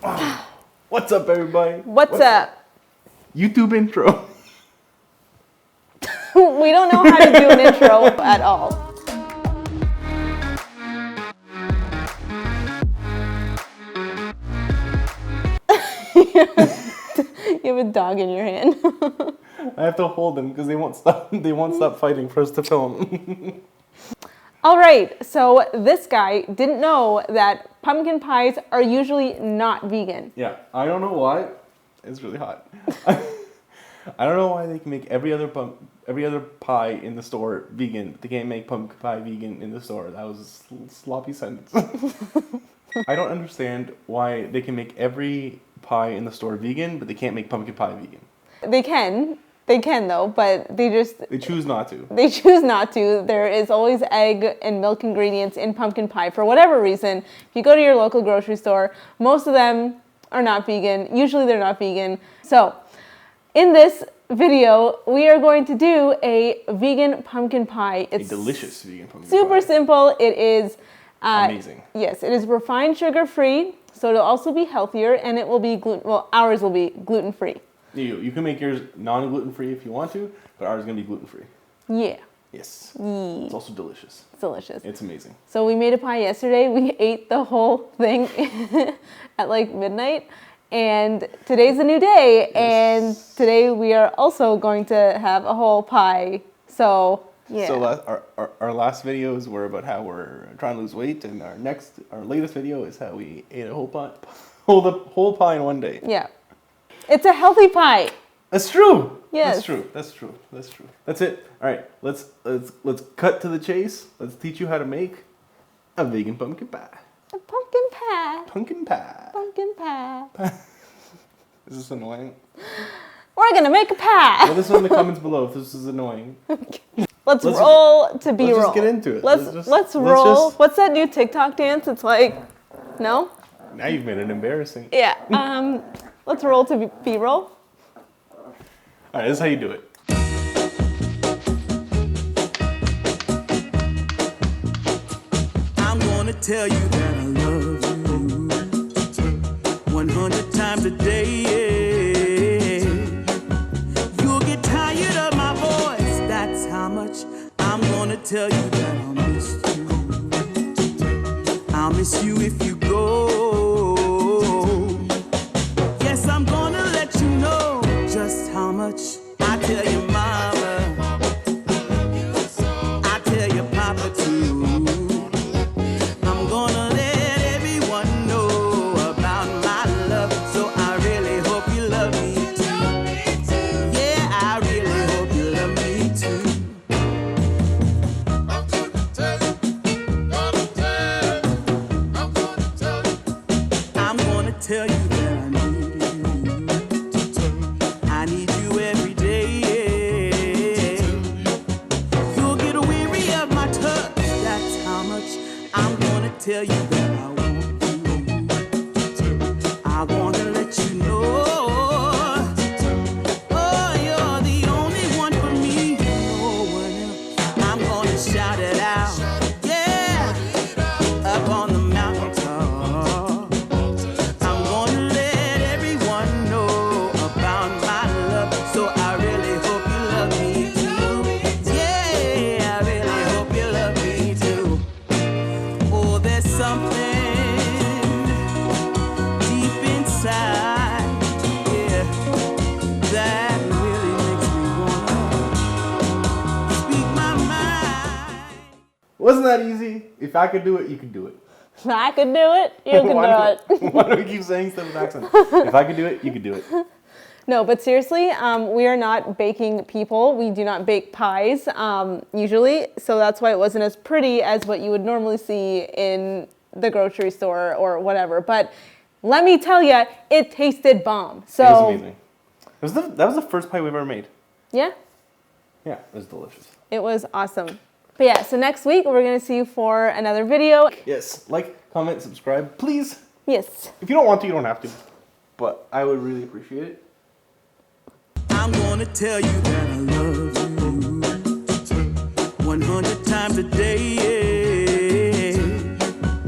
What's up, everybody? What's up? YouTube intro. We don't know how to do an intro at all. You have a dog in your hand. I have to hold them because they won't stop. They won't stop fighting for us to film. All right, so this guy didn't know that pumpkin pies are usually not vegan. Yeah, I don't know why. It's really hot. I don't know why they can make every other pie in the store vegan. They can't make pumpkin pie vegan in the store. That was a sloppy sentence. I don't understand why they can make every pie in the store vegan, but they can't make pumpkin pie vegan. They can though, but they choose not to. They choose not to. There is always egg and milk ingredients in pumpkin pie for whatever reason. If you go to your local grocery store, most of them are not vegan. Usually they're not vegan. So in this video, we are going to do a vegan pumpkin pie. It's a delicious vegan pumpkin pie. Super simple. It is amazing. Yes, it is refined sugar-free, so it'll also be healthier, and it will be ours will be gluten-free. You can make yours non-gluten-free if you want to, but ours is going to be gluten-free. Yeah. Yes. Yeah. It's also delicious. It's delicious. It's amazing. So we made a pie yesterday. We ate the whole thing at like midnight. And today's a new day. Yes. And today we are also going to have a whole pie. So, yeah. So our last videos were about how we're trying to lose weight. And our latest video is how we ate a whole pie in one day. Yeah. It's a healthy pie. That's true. Yes. That's true. That's it. All right. Let's cut to the chase. Let's teach you how to make a vegan pumpkin pie. A pumpkin pie. Pumpkin pie. Pumpkin pie. Is this annoying? We're gonna make a pie. Let us know in the comments below if this is annoying. Let's roll to B-roll. Let's just get into it. Let's roll. What's that new TikTok dance? It's like, no? Now you've made it embarrassing. Yeah. Let's roll to B-roll. All right, this is how you do it. I'm gonna tell you that I love you 100 times a day. You'll get tired of my voice, that's how much I'm gonna tell you that I'll miss you. I'll miss you if you go. Yes, I'm gonna let you know just how much I tell your mama, I tell your papa too. I'm gonna let everyone know about my love, so I really hope you love me too. Yeah, I really hope you love me too. I'm gonna tell you that I need you. I need you every day. You'll get weary of my touch, that's how much I'm gonna tell you that I want you. I wanna let you know, oh, you're the only one for me, no one else. I'm gonna shout it out, yeah, up on the mountaintop. I'm gonna let everyone know about my love, so I really hope you love me too. Yeah, I really hope you love me too. Oh, there's something deep inside, yeah, that really makes me wanna speak my mind. Wasn't that easy? If I could do it, you could do it. I could do it. You can do it. Why do we keep saying stuff with accent? If I could do it, you could do it. No, but seriously, we are not baking people. We do not bake pies usually, so that's why it wasn't as pretty as what you would normally see in the grocery store or whatever. But let me tell you, it tasted bomb. So It was amazing. That was the first pie we've ever made. Yeah, Yeah, it was delicious. it was awesome. But yeah, so next week we're gonna see you for another video. Yes, like, comment, subscribe, please. Yes. If you don't want to, you don't have to. But I would really appreciate it. I'm gonna tell you that I love you 100 times a day.